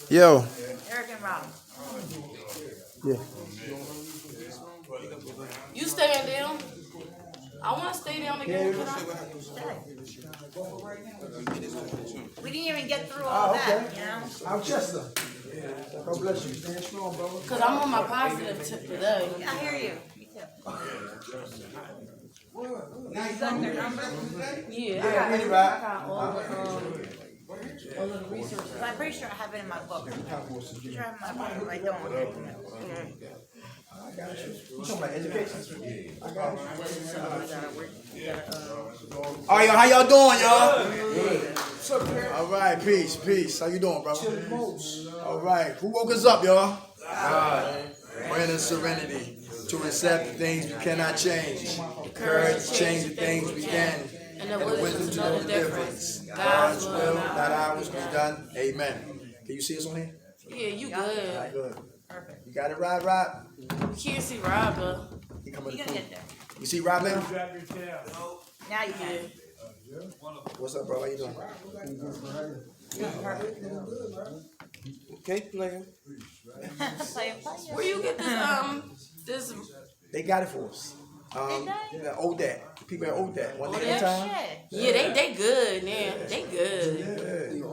Yo. Eric and Robin. Yeah. You staying down? I want to stay down again. We didn't even get through all that, you know? I'm Chester. God bless you. Stand strong, brother. Because I'm on my positive tip today. I hear you. Me too. You got their number? Yeah, I got all the resources. I'm pretty sure I have it in my book. I'm sure I have it in my book. I don't. I got you. You talking about education? I got you. All right, y'all. How y'all doing, y'all? What's up, man? All right, peace. How you doing, bro? All right. Who woke us up, y'all? God. We're in serenity to accept the things we cannot change. Courage to change the things we can. And the wisdom to know the difference. God's will, not ours, be done. Amen. Can you see us on here? Yeah, you good. Good. Perfect. You got it, Rob? You can't see Rob, though. He coming to You're going to get there. You see Rob now? Now you can. What's up, bro? How you doing? Okay, player. Where you get this? They got it for us. ODAT. People at ODAT. One day at a time. Yeah, they good, man. They good.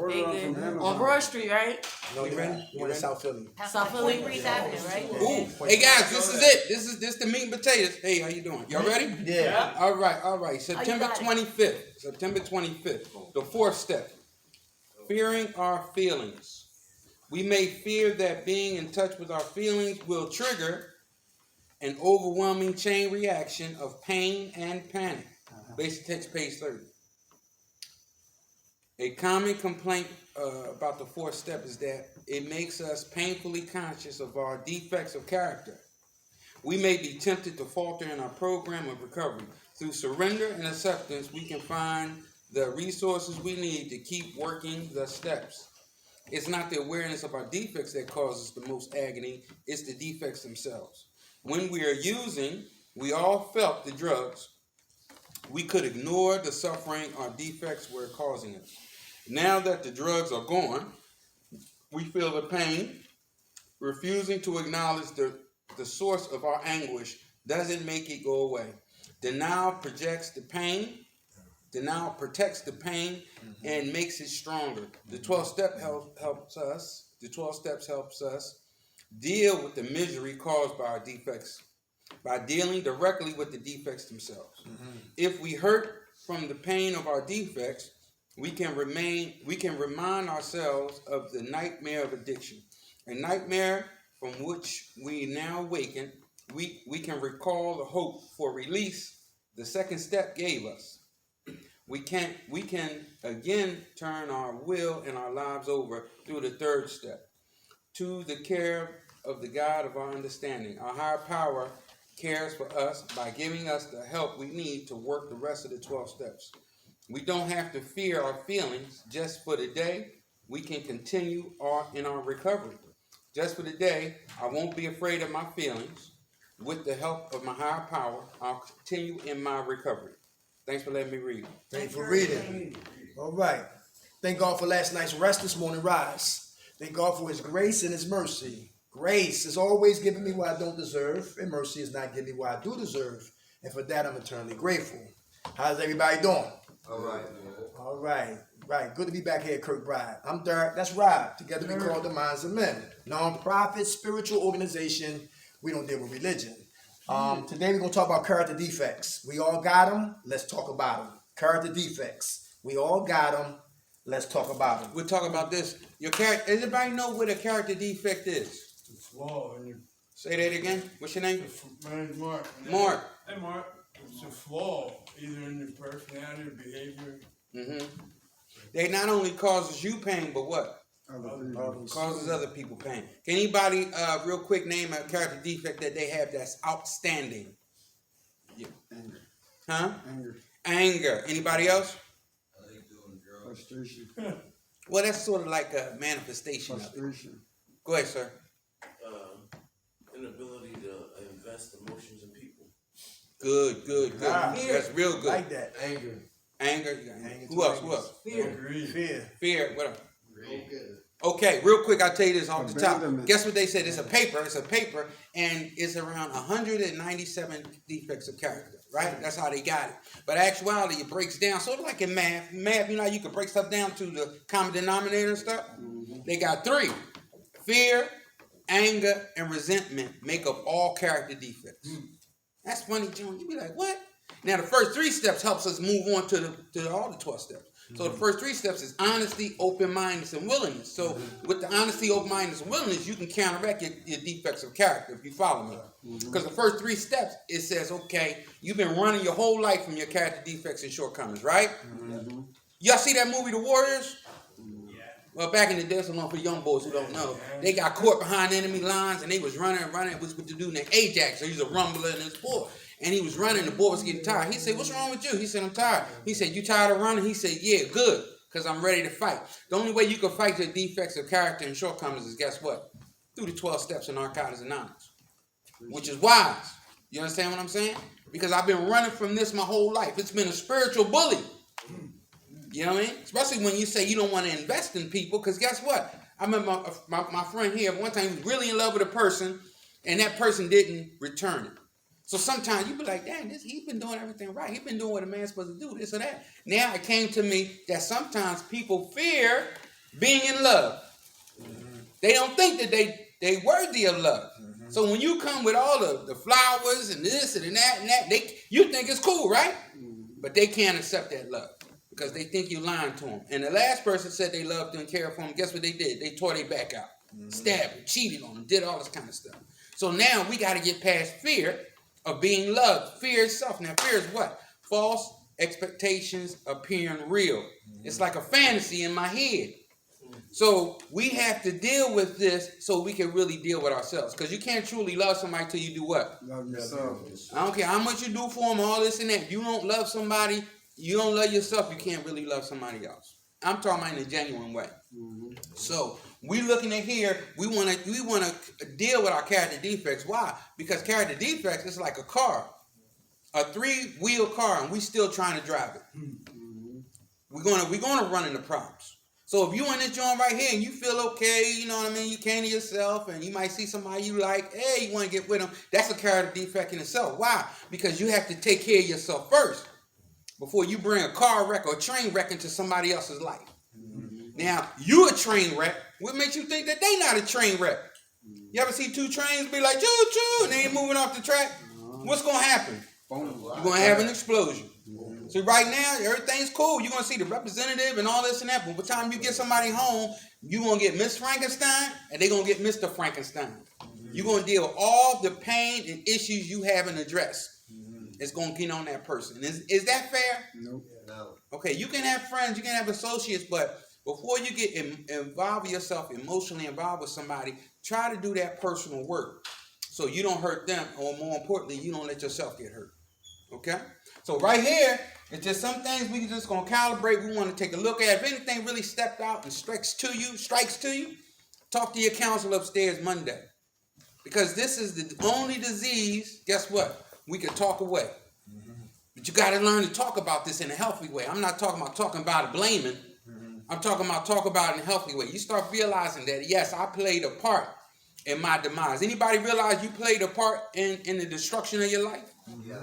They good. On Broad Street, right? No, you ready? You want in South Philly. South Philly? Right? Ooh. Hey guys, this is it. This the meat and potatoes. Hey, how you doing? Y'all ready? Yeah. All right. September 25th. September 25th. The fourth step. Fearing our feelings. We may fear that being in touch with our feelings will trigger an overwhelming chain reaction of pain and panic. Basic text, page 30. A common complaint about the fourth step is that it makes us painfully conscious of our defects of character. We may be tempted to falter in our program of recovery. Through surrender and acceptance, we can find the resources we need to keep working the steps. It's not the awareness of our defects that causes the most agony, it's the defects themselves. When we are using, we all felt the drugs. We could ignore the suffering our defects were causing us. Now that the drugs are gone, we feel the pain. Refusing to acknowledge the source of our anguish doesn't make it go away. Denial protects the pain and makes it stronger. The 12 steps helps us deal with the misery caused by our defects by dealing directly with the defects themselves. If we hurt from the pain of our defects, we can remind ourselves of the nightmare of addiction, a nightmare from which we now awaken. We can recall the hope for release the second step gave us. We can again turn our will and our lives over through the third step to the care of the God of our understanding. Our higher power cares for us by giving us the help we need to work the rest of the 12 steps. We don't have to fear our feelings just for the day. We can continue in our recovery. Just for the day, I won't be afraid of my feelings. With the help of my higher power, I'll continue in my recovery. Thanks for letting me read. Thanks for reading. All right. Thank God for last night's rest, this morning rise. Thank God for his grace and his mercy. Grace is always giving me what I don't deserve, and mercy is not giving me what I do deserve. And for that, I'm eternally grateful. How's everybody doing? All right. All right. Right. Good to be back here at Kirkbride. I'm Dirk. That's Rob. Together we call the Minds of Men. Non-profit spiritual organization. We don't deal with religion. Today we're going to talk about character defects. We all got them. Let's talk about them. Character defects. We all got them. Let's talk about them. We'll talk about this. Your character. Everybody know what a character defect is? It's flaw in your. Say that again. What's your name? My name's Mark. Mark. Hey, Mark. It's a flaw either in your personality or behavior. They not only causes you pain, but what? Causes other people pain. Can anybody, real quick, name a character defect that they have that's outstanding? Yeah. Anger. Huh? Anger. Anybody else? I think doing drugs. Frustration. Well, that's sort of like a manifestation of it. Go ahead, sir. Inability to invest emotions in people. Good. That's real good. Like that. Anger. Anger. Who else? Fear. Fear. What else? Greed. Okay, real quick, I'll tell you this off the top. Abandonment. Guess what they said? It's a paper, and it's around 197 defects of character, right? That's how they got it. But actuality, it breaks down, sort of like in math. Math, you know how you can break stuff down to the common denominator and stuff? They got 3. Fear, anger, and resentment make up all character defects. That's funny, John. You be like, what? Now, the first 3 steps helps us move on to all the 12 steps. So the first 3 steps is honesty, open-mindedness, and willingness. So with the honesty, open-mindedness, and willingness, you can counteract your defects of character, if you follow me. Because the first 3 steps, it says, okay, you've been running your whole life from your character defects and shortcomings, right? Y'all see that movie, The Warriors? Well, back in the day, so long for young boys who don't know, they got caught behind enemy lines, and they was running. It was with the dude named Ajax, so he's a rumbler in his boy. And he was running, the boy was getting tired. He said, what's wrong with you? He said, I'm tired. He said, you tired of running? He said, yeah, good, because I'm ready to fight. The only way you can fight your defects of character and shortcomings is, guess what? Through the 12 steps of Narcotics Anonymous, which is wise. You understand what I'm saying? Because I've been running from this my whole life. It's been a spiritual bully. You know what I mean? Especially when you say you don't want to invest in people, because guess what? I remember my friend here, one time he was really in love with a person, and that person didn't return it. So sometimes you be like, dang, he's been doing everything right. He's been doing what a man's supposed to do, this or that. Now it came to me that sometimes people fear being in love. They don't think that they worthy of love. So when you come with all the flowers and this and that, you think it's cool, right? But they can't accept that love because they think you're lying to them. And the last person said they loved them and cared for them. Guess what they did? They tore their back out, stabbed them, cheated on them, did all this kind of stuff. So now we got to get past fear of being loved. Fear itself. Now, fear is what? False expectations appearing real. It's like a fantasy in my head. So we have to deal with this so we can really deal with ourselves. Because you can't truly love somebody till you do what? Love yourself. I don't care how much you do for them, all this and that. If you don't love somebody, you don't love yourself, you can't really love somebody else. I'm talking about in a genuine way. So we looking at here, we want to deal with our character defects. Why? Because character defects is like a car, a 3-wheel car, and we still trying to drive it. We're gonna run into problems. So if you in this joint right here and you feel okay, you know what I mean, you came to yourself and you might see somebody you like, hey, you want to get with them, that's a character defect in itself. Why? Because you have to take care of yourself first before you bring a car wreck or a train wreck into somebody else's life. Now, you a train wreck. What makes you think that they not a train wreck? You ever see 2 trains be like, choo-choo, and they ain't moving off the track? What's going to happen? You're going to have an explosion. So right now, everything's cool. You're going to see the representative and all this and that. But by the time you get somebody home, you're going to get Miss Frankenstein, and they're going to get Mr. Frankenstein. You're going to deal with all the pain and issues you haven't addressed. It's going to get on that person. Is that fair? Nope. No. Okay, you can have friends, you can have associates, but before you get involved yourself, emotionally involved with somebody, try to do that personal work so you don't hurt them, or more importantly, you don't let yourself get hurt. Okay? So right here, it's just some things we just going to calibrate. We want to take a look at. If anything really stepped out and strikes to you, talk to your counselor upstairs Monday. Because this is the only disease, guess what? We can talk away. But you got to learn to talk about this in a healthy way. I'm not talking about it blaming. I'm talking about talk about it in a healthy way. You start realizing that, yes, I played a part in my demise. Anybody realize you played a part in the destruction of your life? Yes.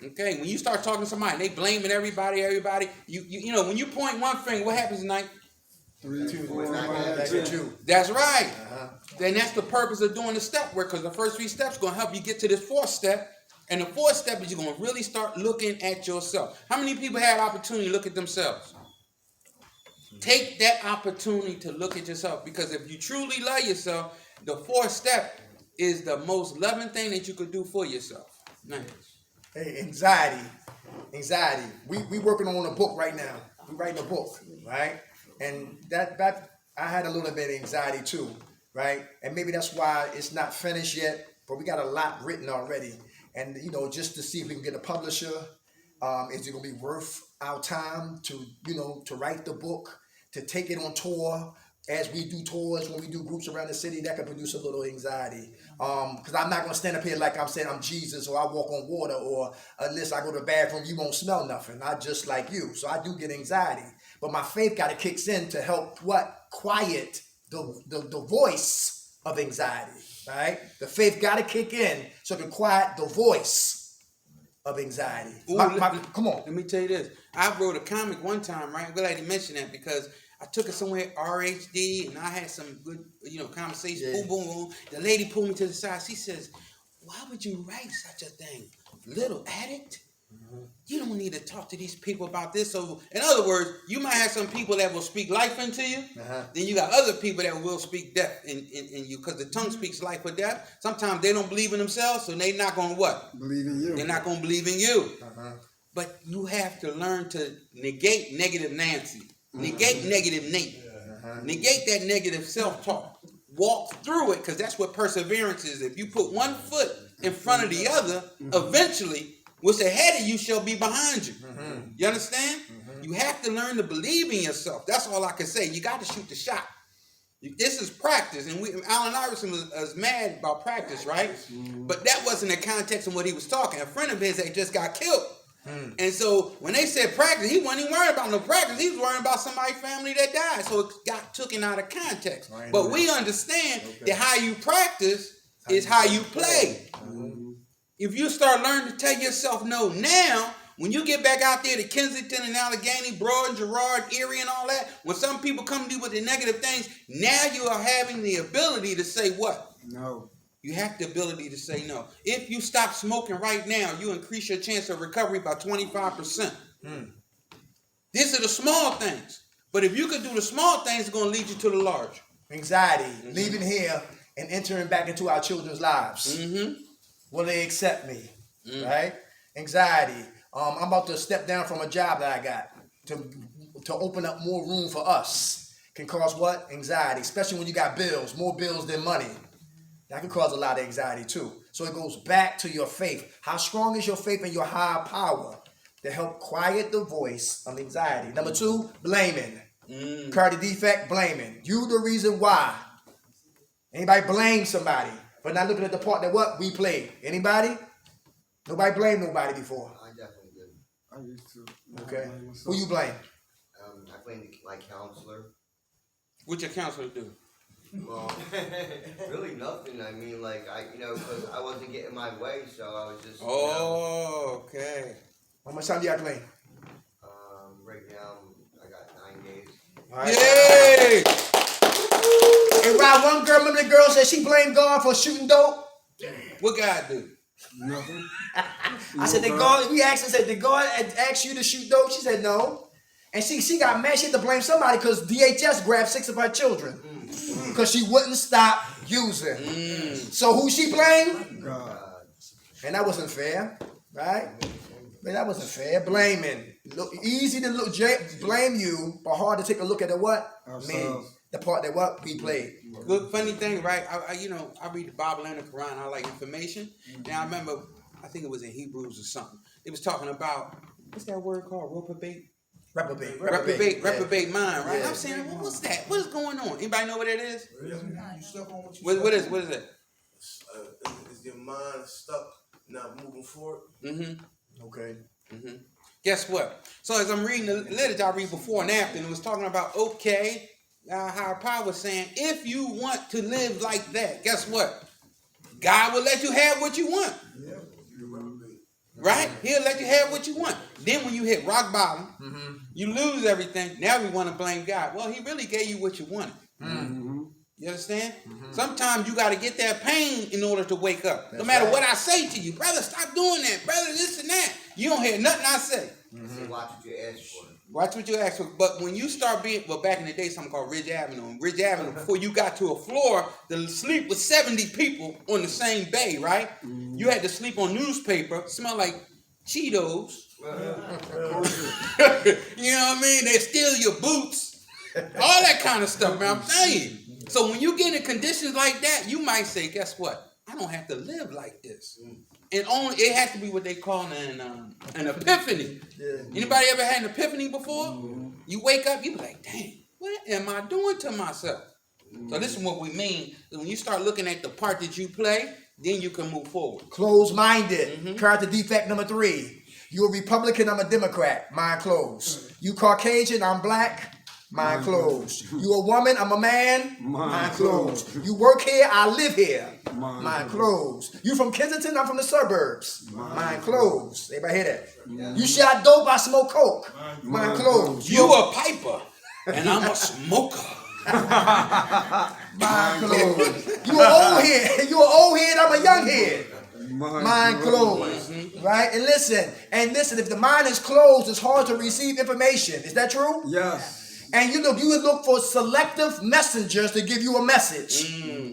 Okay, when you start talking to somebody and they blaming everybody, you know, when you point one finger, what happens tonight? 3, 2, 4, 2. That's right. Then that's the purpose of doing the step work, because the first 3 steps are going to help you get to this 4th step. And the 4th step is you're going to really start looking at yourself. How many people had opportunity to look at themselves? Take that opportunity to look at yourself, because if you truly love yourself, the 4th step is the most loving thing that you could do for yourself. Now, Hey, anxiety. We working on a book right now. We writing a book, right? And that I had a little bit of anxiety too, right? And maybe that's why it's not finished yet, but we got a lot written already. And you know, just to see if we can get a publisher. Is it gonna be worth our time to write the book, to take it on tour? As we do tours, when we do groups around the city, that can produce a little anxiety. Because I'm not going to stand up here like I'm saying I'm Jesus, or I walk on water, or unless I go to the bathroom, you won't smell nothing. Not just like you. So I do get anxiety. But my faith got to kick in to help what? quiet the voice of anxiety, right? The faith got to kick in so it can quiet the voice of anxiety. Ooh, Come on. Let me tell you this. I wrote a comic one time, right? I'm glad you mentioned that because I took it somewhere RHD and I had some good, conversation. Yeah. Boom, boom, boom. The lady pulled me to the side. She says, "Why would you write such a thing? Little addict? You don't need to talk to these people about this." So, in other words, you might have some people that will speak life into you. Then you got other people that will speak death in you because the tongue speaks life or death. Sometimes they don't believe in themselves, so they're not going to what? Believe in you. They're not going to believe in you. But you have to learn to negate negative Nancy. Negate negative Nate. Negate that negative self-talk. Walk through it because that's what perseverance is. If you put one foot in front of the other, eventually what's ahead of you shall be behind you. You understand? You have to learn to believe in yourself. That's all I can say. You got to shoot the shot. This is practice. And Allen Iverson was mad about practice, right? But that wasn't the context of what he was talking. A friend of his had just got killed. And so when they said practice, he wasn't even worried about no practice. He was worried about somebody's family that died. So it got taken out of context. But we understand that how you practice is how you play. If you start learning to tell yourself no now, when you get back out there to Kensington and Allegheny, Broad and Girard, Erie and all that, when some people come to you with the negative things, now you are having the ability to say what? No. You have the ability to say no. If you stop smoking right now, you increase your chance of recovery by 25%. These are the small things. But if you could do the small things, it's going to lead you to the large. Anxiety, leaving here and entering back into our children's lives. Will they accept me? Right? Anxiety. I'm about to step down from a job that I got to open up more room for us. Can cause what? Anxiety, especially when you got bills, more bills than money. That can cause a lot of anxiety too. So it goes back to your faith. How strong is your faith in your higher power to help quiet the voice of anxiety? Number 2, blaming. Character defect, blaming. You the reason why. Anybody blame somebody, but not looking at the part that what we played. Anybody? Nobody blamed nobody before. I definitely did. I used to. Okay. Who you blame? I blamed my counselor. What your counselor do? Well, really nothing. I mean, because I wasn't getting my way, so I was just. Oh, okay. How much time do you have to blame? Right now, I got 9 days. All right. Yay! And Rob, one girl, remember the girl said she blamed God for shooting dope? What God do? Nothing. I said, we asked her, said, did God ask you to shoot dope? She said, no. And she got mad. She had to blame somebody because DHS grabbed 6 of her children because she wouldn't stop using. So who she blamed? God. And that wasn't fair, right? Man, that wasn't fair. Blaming. Easy to blame you, but hard to take a look at the what? Me. The part that what we played. Good funny thing, right? I read the Bible and the Quran. I like information. Now I remember, I think it was in Hebrews or something. It was talking about what's that word called? Reprobate mind, right? Yeah. I'm saying, well, what's that? What is going on? Anybody know what that is? You stuck on what you What is it? Is your mind stuck, not moving forward? Okay. Guess what? So as I'm reading the literature I read before and after, and it was talking about, okay, higher power was saying, if you want to live like that, guess what? God will let you have what you want. Right? He'll let you have what you want. Then when you hit rock bottom, you lose everything. Now we want to blame God. Well, he really gave you what you wanted. You understand? Sometimes you got to get that pain in order to wake up. No matter what I say to you, brother, stop doing that. Brother, this and that. You don't hear nothing I say. Watch what you ask for. Watch what you ask for. But when you start being, back in the day, something called Ridge Avenue. And Ridge Avenue, before you got to a floor, to sleep with 70 people on the same bay, right? You had to sleep on newspaper, smell like Cheetos. You know what I mean? They steal your boots. All that kind of stuff, man. I'm telling you. So when you get in conditions like that, you might say, guess what? I don't have to live like this. And it has to be what they call an epiphany. Anybody ever had an epiphany before? You wake up, you be like, dang, what am I doing to myself? So this is what we mean. When you start looking at the part that you play, then you can move forward. Closed-minded. Character defect number 3. You a Republican, I'm a Democrat. Mind closed. You Caucasian, I'm black. Mind closed. You a woman, I'm a man. Mind Closed. You work here, I live here. Mind Closed. You from Kensington, I'm from the suburbs. Mind closed. Everybody hear that? You shot dope, I smoke coke. Mind closed. You a piper, and I'm a smoker. Mind closed. You an old head. You an old head, I'm a young head. Mind closed. Right? And listen, if the mind is closed, it's hard to receive information. Is that true? Yes. And you would look for selective messengers to give you a message.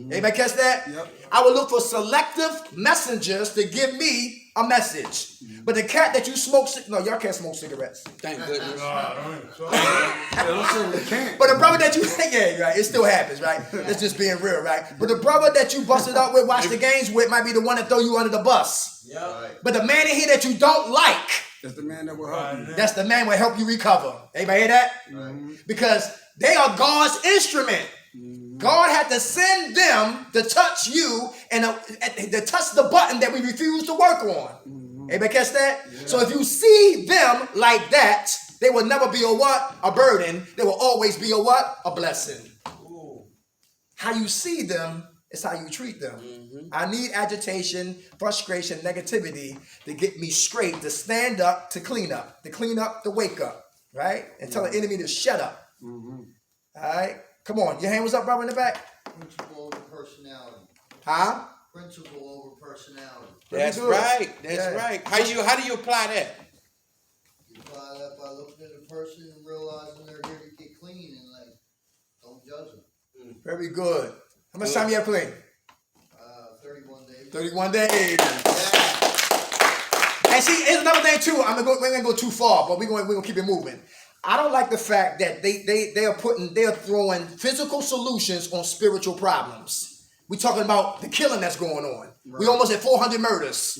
Anybody catch that? Yep. I would look for selective messengers to give me a message. But the cat that you smoke, no, y'all can't smoke cigarettes. Thank goodness. But the brother that you, yeah, right, it still happens, right? It's just being real, right? But the brother that you busted up with, watch the games with, might be the one that throw you under the bus. Right. But the man in here that you don't like, That's the man that will help you. that's the man will help you recover. Anybody hear that? Because they are God's instrument. God had to send them to touch you and to touch the button that we refuse to work on. Anybody catch that? Yeah. So if you see them like that, they will never be a what? A burden. They will always be a what? A blessing. Ooh. How you see them is how you treat them. I need agitation, frustration, negativity to get me straight, to stand up, to clean up, to wake up, right? And tell the enemy to shut up. All right? Come on. Your hand was up, brother, in the back. Principle over personality. Huh? Principle over personality. That's right. That's right. How do you apply that? You apply that by looking at a person and realizing they're here to get clean and like, don't judge them. Very good. How much time you have clean? 31 days. 31 days. And see, here's another thing too. We're gonna go too far, but we're gonna keep it moving. I don't like the fact that they are throwing physical solutions on spiritual problems. We're talking about the killing that's going on. Right. We almost at 400 murders.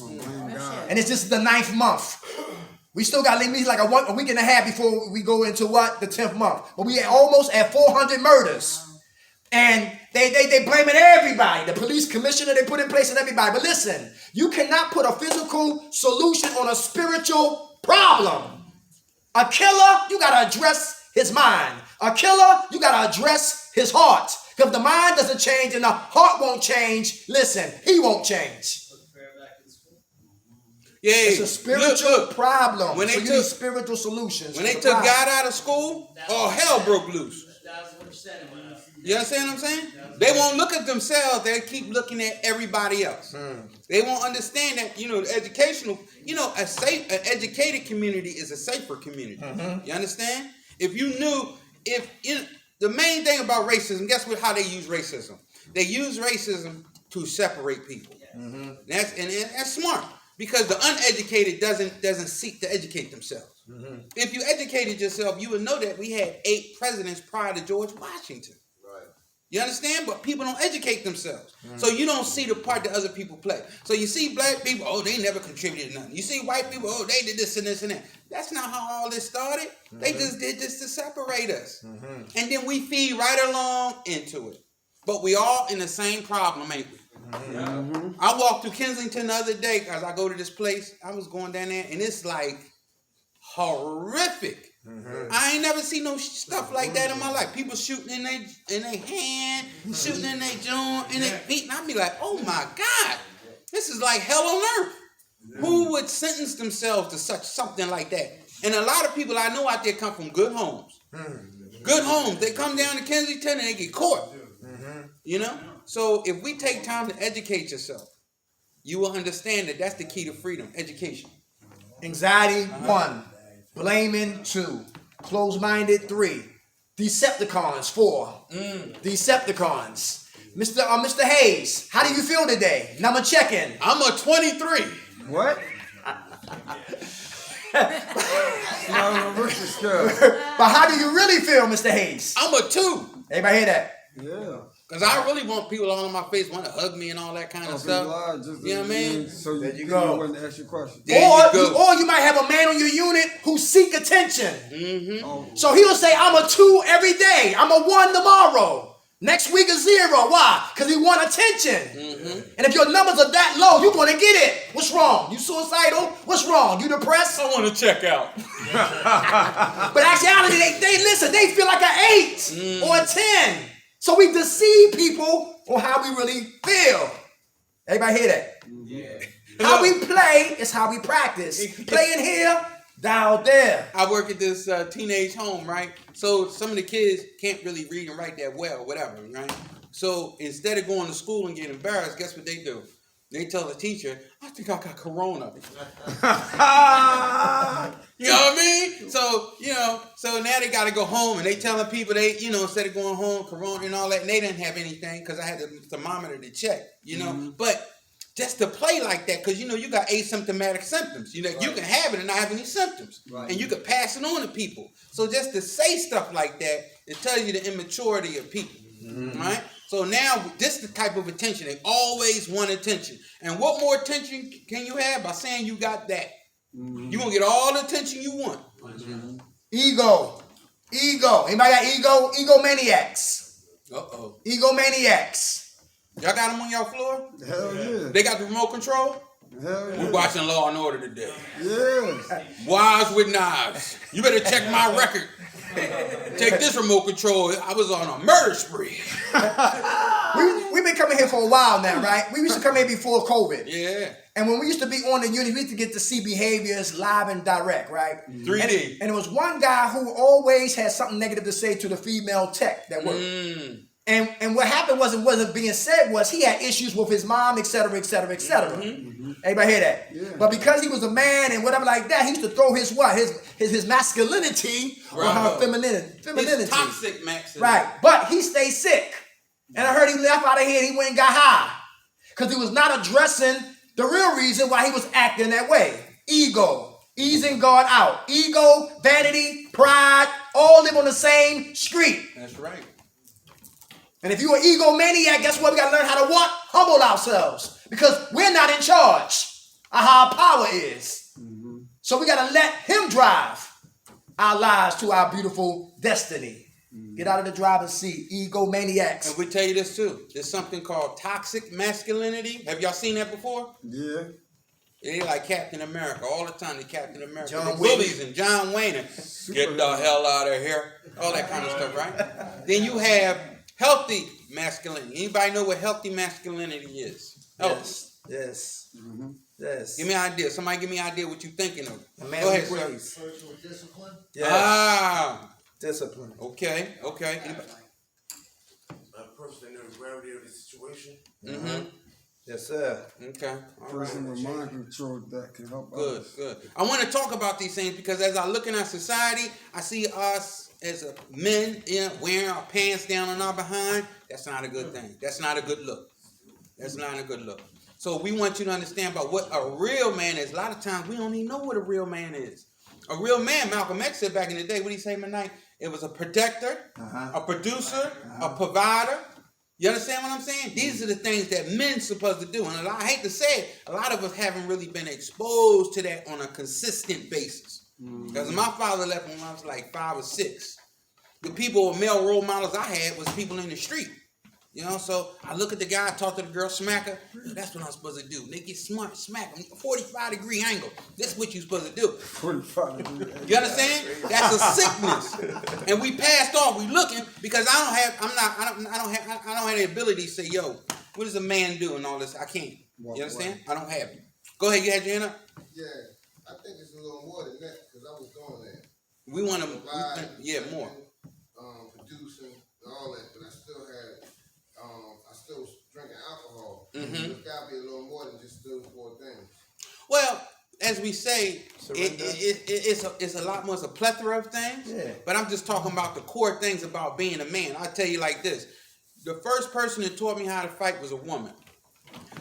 And it's just the 9th month. We still got like a week and a half before we go into what? The 10th month. But we are almost at 400 murders. And they blaming everybody. The police commissioner they put in place and everybody. But listen, you cannot put a physical solution on a spiritual problem. A killer, you got to address his mind. A killer, you got to address his heart. Because if the mind doesn't change and the heart won't change, listen, he won't change. Yeah, it's a spiritual problem. When they need spiritual solutions. When they took God out of school, hell broke loose. You understand what I'm saying? They won't look at themselves. They keep looking at everybody else. They won't understand that, the educational, an educated community is a safer community. You understand? If you knew, the main thing about racism, guess what? How they use racism? They use racism to separate people. That's smart because the uneducated doesn't seek to educate themselves. If you educated yourself, you would know that we had 8 presidents prior to George Washington. You understand? But people don't educate themselves. So you don't see the part that other people play. So you see black people, they never contributed nothing. You see white people, they did this and this and that. That's not how all this started. They just did this to separate us. And then we feed right along into it. But we all in the same problem, ain't we? I walked through Kensington the other day because I go to this place. I was going down there and it's like horrific. I ain't never seen no stuff like that in my life. People shooting in their hand, shooting in their joint, and they beating. I be like, oh my God, this is like hell on earth. Who would sentence themselves to something like that? And a lot of people I know out there come from good homes. Good homes. They come down to Kensington and they get caught. So if we take time to educate yourself, you will understand that that's the key to freedom, education. Anxiety, 1. Blaming, 2. Closed-minded, 3. Decepticons, 4. Decepticons. Mr. Hayes, how do you feel today? Number check-in. I'm a 23. What? But how do you really feel, Mr. Hayes? I'm a 2. Everybody hear that? Yeah. Because I really want people all in my face, want to hug me and all that kind of stuff. You know what I mean? So there you go. Wouldn't ask your question. Or you might have a man on your unit who seek attention. So he'll say, I'm a 2 every day. I'm a 1 tomorrow. Next week is 0. Why? Because he want attention. And if your numbers are that low, you're going to get it. What's wrong? You suicidal? What's wrong? You depressed? I want to check out. But actuality, they listen, they feel like an 8 or a 10. So we deceive people on how we really feel. Everybody hear that? Yeah. How we play is how we practice. Play in here, down there. I work at this teenage home, right? So some of the kids can't really read and write that well, whatever, right? So instead of going to school and getting embarrassed, guess what they do? They tell the teacher, I think I got corona. You know what I mean? So, so now they got to go home and they telling people they, instead of going home, corona and all that, and they didn't have anything because I had the thermometer to check, But just to play like that, because, you got asymptomatic symptoms. You can have it and not have any symptoms. Right. And you can pass it on to people. So just to say stuff like that, it tells you the immaturity of people, right? So now, this is the type of attention. They always want attention. And what more attention can you have by saying you got that? You're going to get all the attention you want. Ego. Anybody got ego? Egomaniacs. Uh-oh. Egomaniacs. Y'all got them on y'all floor? Hell yeah. They got the remote control? Hell yeah. We're watching Law and Order today. Yeah. Wives with knives. You better check my record. Take this remote control. I was on a murder spree. We've been coming here for a while now, right? We used to come here before COVID. Yeah. And when we used to be on the unit, we used to get to see behaviors live and direct, right? 3D. And it was one guy who always had something negative to say to the female tech that worked. And what happened wasn't being said was he had issues with his mom, et cetera, et cetera, et cetera. Everybody hear that? Yeah. But because he was a man and whatever like that, he used to throw his masculinity on her femininity. His toxic masculinity. Right. But he stayed sick. And I heard he left out of here and he went and got high. Because he was not addressing the real reason why he was acting that way. Ego. Easing God out. Ego, vanity, pride, all live on the same street. That's right. And if you're an egomaniac, guess what? We got to learn how to what? Humble ourselves. Because we're not in charge of how our power is. So we got to let him drive our lives to our beautiful destiny. Get out of the driver's seat, egomaniacs. And we tell you this too. There's something called toxic masculinity. Have y'all seen that before? Yeah. They like Captain America. All the time they Captain America. John Bullies and John Wayne. Get the hell out of here. All that kind of stuff, right? Then you have healthy masculinity. Anybody know what healthy masculinity is? Yes. Yes. Give me an idea. Somebody give me an idea what you're thinking of. A man Go ahead, with sir. grace. Person with discipline. Yes. Discipline. Okay. Anybody? A person that knows the gravity of the situation. Yes, sir. Okay. All Person right. with mind control that can help Good. others. I want to talk about these things because as I look in our society, I see us as men wearing our pants down on our behind. That's not a good thing. That's not a good look. So we want you to understand about what a real man is. A lot of times we don't even know what a real man is. A real man, Malcolm X said back in the day, what did he say tonight? It was a protector, a producer, a provider. You understand what I'm saying? These are the things that men supposed to do. And I hate to say it, a lot of us haven't really been exposed to that on a consistent basis. Because my father left when I was like 5 or 6. The people with male role models I had was people in the street. So I look at the guy, talk to the girl, smack her. That's what I'm supposed to do. They get smart, smack them. 45-degree angle. That's what you're supposed to do. 45-degree. You understand? That's a sickness. And we passed off. We looking because I don't have the ability to say, yo, what does a man do and all this? I can't. You understand? I don't have it. Go ahead. You had your hand up? Yeah, I think it's a little more than that because I was doing that. We want to, more. Producing and all that, but I still was drinking alcohol. There's got to be a little more than just those 4 things. Well, as we say, it's a lot more. It's a plethora of things. Yeah. But I'm just talking about the core things about being a man. I'll tell you like this. The first person that taught me how to fight was a woman.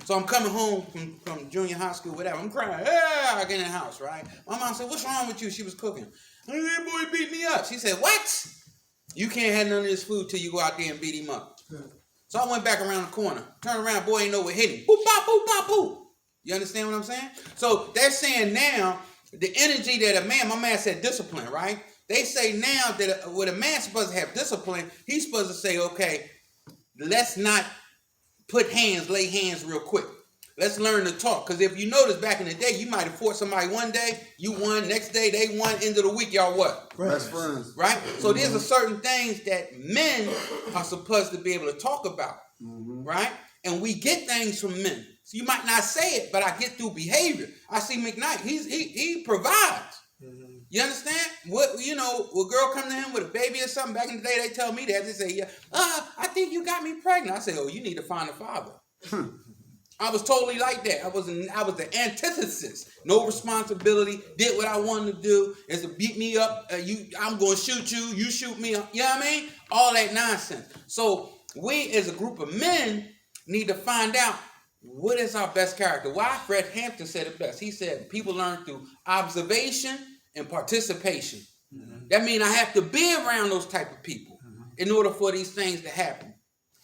So I'm coming home from junior high school, whatever. I'm crying. I get in the house, right? My mom said, what's wrong with you? She was cooking. That boy beat me up. She said, what? You can't have none of this food till you go out there and beat him up. So I went back around the corner. Turned around, boy ain't know what hit him. Boop, bop, boop, bop, boop. You understand what I'm saying? So they're saying now, the energy that a man, my man said discipline, right? They say now that what a man's supposed to have discipline, he's supposed to say, okay, let's not lay hands real quick. Let's learn to talk. Because if you notice back in the day, you might have fought somebody one day, you won, next day they won, end of the week, y'all what? Best friends. Right? So there's a certain things that men are supposed to be able to talk about. Right? And we get things from men. So you might not say it, but I get through behavior. I see McKnight, he provides. You understand? What a girl come to him with a baby or something, back in the day they tell me that. They say, yeah, I think you got me pregnant. I say, oh, you need to find a father. I was totally like that. I was the antithesis. No responsibility. Did what I wanted to do. Is to beat me up. I'm going to shoot you. You shoot me up. You know what I mean? All that nonsense. So we as a group of men need to find out what is our best character. Why? Fred Hampton said it best. He said people learn through observation and participation. That means I have to be around those type of people in order for these things to happen.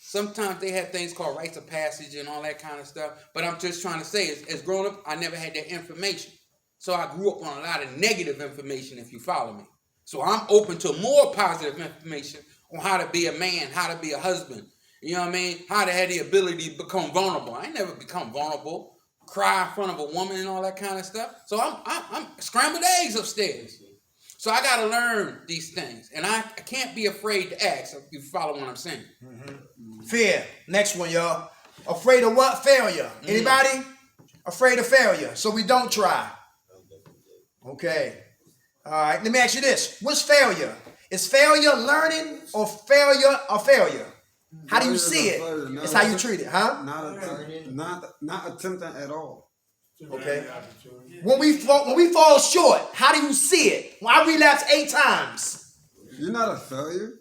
Sometimes they have things called rites of passage and all that kind of stuff. But I'm just trying to say, as grown up, I never had that information. So I grew up on a lot of negative information, if you follow me. So I'm open to more positive information on how to be a man, how to be a husband. You know what I mean? How to have the ability to become vulnerable. I ain't never become vulnerable. Cry in front of a woman and all that kind of stuff. So I'm scrambled eggs upstairs. So I got to learn these things. And I can't be afraid to ask, if you follow what I'm saying. Fear. Next one, y'all. Afraid of what? Failure. Anybody? Afraid of failure. So we don't try. Okay. All right. Let me ask you this. What's failure? Is failure learning or failure a failure? How do you see it? It's how you treat it, huh? Not attempting at all. Okay. When we fall short, how do you see it? When I relapse 8 times. You're not a failure.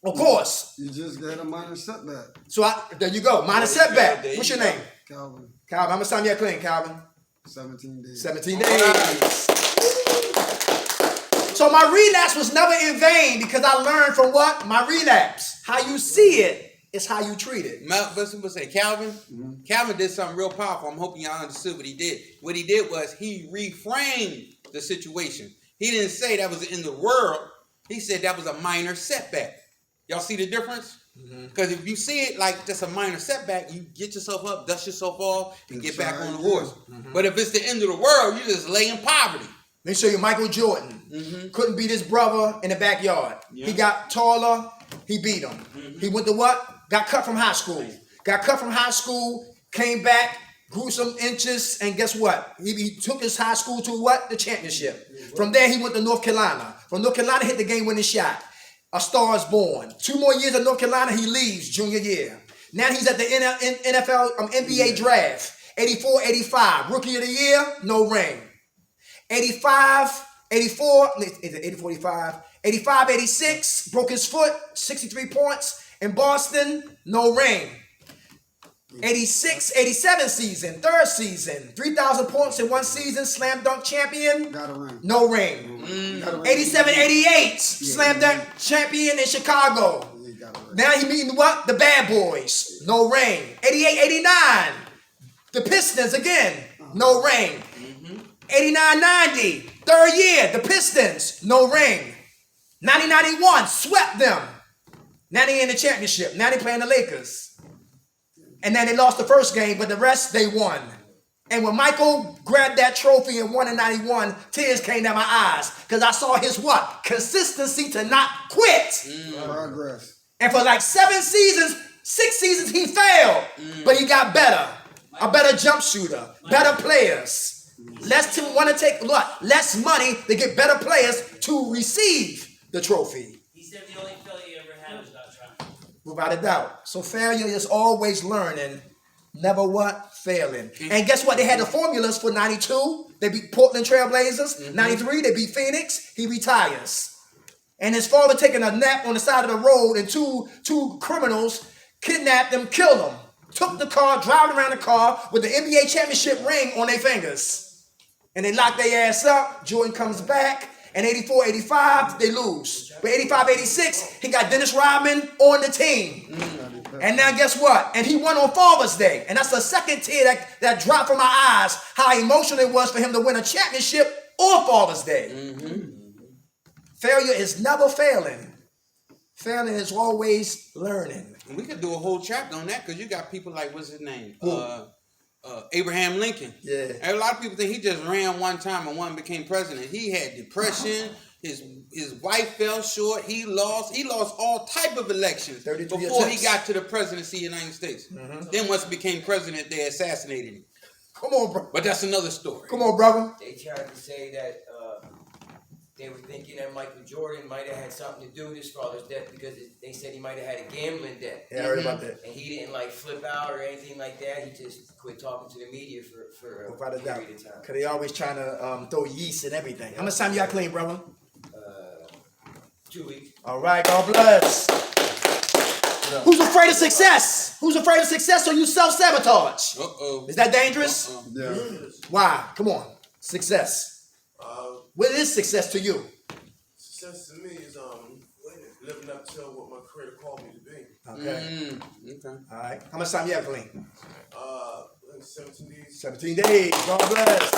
Of course. You just got a minor setback. So there you go. Minor setback. What's your name? Calvin. Calvin. How much time you had clean, Calvin? 17 days. 17 days. So my relapse was never in vain because I learned from what? My relapse. How you see it is how you treat it. Listen, say Calvin. Calvin did something real powerful. I'm hoping y'all understood what he did. What he did was he reframed the situation. He didn't say that was the end of the world. He said that was a minor setback. Y'all see the difference? Because if you see it like just a minor setback, you get yourself up, dust yourself off, and get back on the horse. But if it's the end of the world, you just lay in poverty. Let me show you Michael Jordan. Couldn't beat his brother in the backyard. Yeah. He got taller, he beat him. He went to what? Got cut from high school. Got cut from high school, came back, grew some inches, and guess what? He took his high school to what? The championship. From there, he went to North Carolina. From North Carolina, hit the game-winning shot. A Star is Born. 2 more years at North Carolina, he leaves junior year. Now he's at the NFL, NBA draft. 84, 85. Rookie of the year, no ring. 85, 84, is it 84, 85? 85, 86, broke his foot, 63 points. In Boston, no ring. 86, 87 season, 3rd season, 3,000 points in 1 season, slam dunk champion. Got a ring. No ring. 87, 88, slam dunk champion in Chicago. Now he meeting what? The Bad Boys. No ring. 88, 89, the Pistons again. No ring. 89, 90, 3rd year, the Pistons. No ring. 90, 91, swept them. Now they in the championship. Now they playing the Lakers. And then they lost the first game, but the rest they won. And when Michael grabbed that trophy and won in 91, tears came down my eyes. Because I saw his what? Consistency to not quit. Progress. And for like 7 seasons, 6 seasons, he failed. But he got better. A better jump shooter. Better players. Less to want to take what? Less money to get better players to receive the trophy. He said the only failure he ever had was not trying. Without a doubt. So failure is always learning, never what? Failing. And guess what? They had the formulas for 92. They beat Portland Trailblazers. 93, they beat Phoenix. He retires. And his father taking a nap on the side of the road and two criminals kidnapped him, killed him. Took the car, driving around the car with the NBA championship ring on their fingers. And they locked their ass up. Jordan comes back. And 84, 85, they lose. But 85, 86, he got Dennis Rodman on the team. And now guess what? And he won on Father's Day. And that's the second tear that dropped from my eyes, how emotional it was for him to win a championship on Father's Day. Failure is never failing. Failing is always learning. And we could do a whole chapter on that because you got people like, what's his name? Abraham Lincoln. Yeah. And a lot of people think he just ran one time and one became president. He had depression. His wife fell short. He lost all type of elections before he got to the presidency of the United States. Mm-hmm. Then once he became president, they assassinated him. Come on, bro. But that's another story. Come on, brother. They tried to say that they were thinking that Michael Jordan might have had something to do with his father's death because they said he might have had a gambling debt. Yeah, I heard about that. And he didn't like flip out or anything like that. He just quit talking to the media for a period of time. Because they always trying to throw yeast and everything. How much time you got clean, brother? 2 weeks. All right, God bless. Who's afraid of success? Who's afraid of success or you self-sabotage? Uh-oh. Is that dangerous? Uh-oh. Yeah. Why? Come on. Success. What is success to you? Success to me is living up to what my creator called me to be. Okay. Okay. All right. How much time you have clean? 17 days. 17 days. God bless.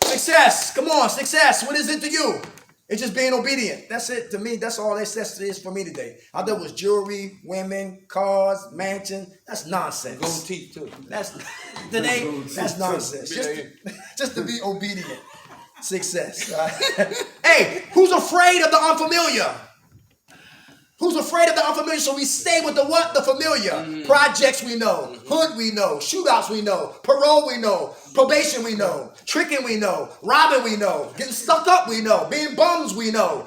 Success. Come on. Success. What is it to you? It's just being obedient. That's it to me. That's all success is for me today. I thought it was jewelry, women, cars, mansion. That's nonsense. Gold teeth too. That's today. That's nonsense. Just to be obedient. Success. Right? Hey, who's afraid of the unfamiliar? Who's afraid of the unfamiliar? So we stay with the what? The familiar. Mm-hmm. Projects we know. Mm-hmm. Hood we know. Shootouts we know. Parole we know. Probation we know. Tricking we know. Robbing we know. Getting stuck up we know. Being bums we know.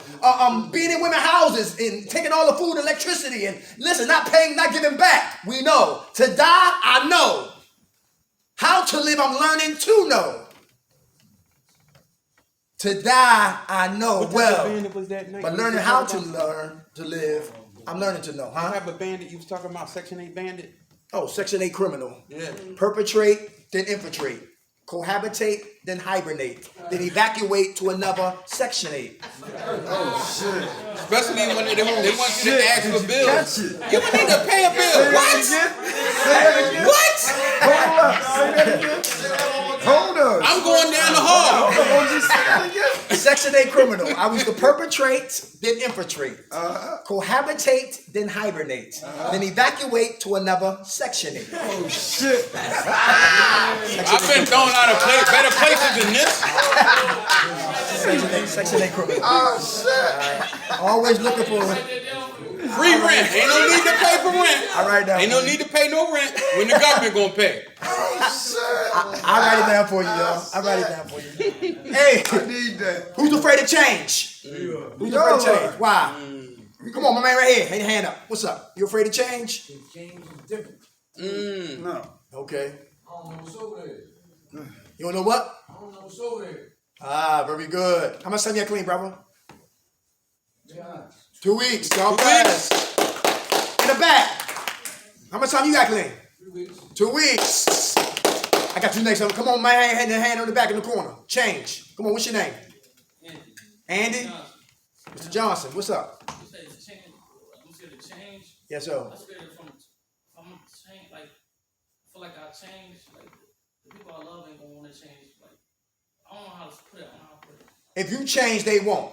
Being in women's houses and taking all the food and electricity and listen, not paying, not giving back. We know. To die, I know. How to live, I'm learning to know. To die, I know well. But learning how to learn to live, I'm learning to know. Huh? You have a bandit you was talking about, Section 8 bandit? Oh, Section 8 criminal. Yeah. Perpetrate, then infiltrate. Cohabitate, then hibernate. Then evacuate to another Section 8. Oh, shit. Especially when they want you to ask for bills. Catch it. You would need to pay a bill. What? Say that again. What? Hold up. Say that again. Hold up. I'm going down the hall. Just say that again. Section 8 criminal. I was to perpetrate, then infiltrate. Cohabitate, then hibernate. Then evacuate to another Section 8. Oh, shit. I've been thrown out of better places than this. Section 8 criminal. Oh, shit. Always looking for free rent. Ain't no need to pay for rent. I write down. Ain't no need to pay no rent when the government gonna pay. I write it down for you, y'all. I write it down for you. Hey, I need that. who's afraid of change? Who's afraid of change? Why? Come on, my man right here. Hand up. What's up? You afraid of change? Change is different. No. Okay. I don't know what's over there. You don't know what? I don't know what's over there. Ah, very good. How much time you got clean, brother? Yeah. 2 weeks. God bless. In the back. How much time you got clean? 3 weeks. 2 weeks. I got you next. Come on, my hand on the back in the corner. Change. Come on, what's your name? Andy? Mr. Johnson, what's up? You say the change. I'm scared to change. Yes, sir. I'm scared from change. Like, I feel like I changed. Like, the people I love ain't gonna want to change. Like, I don't know how to put it. If you change, they won't.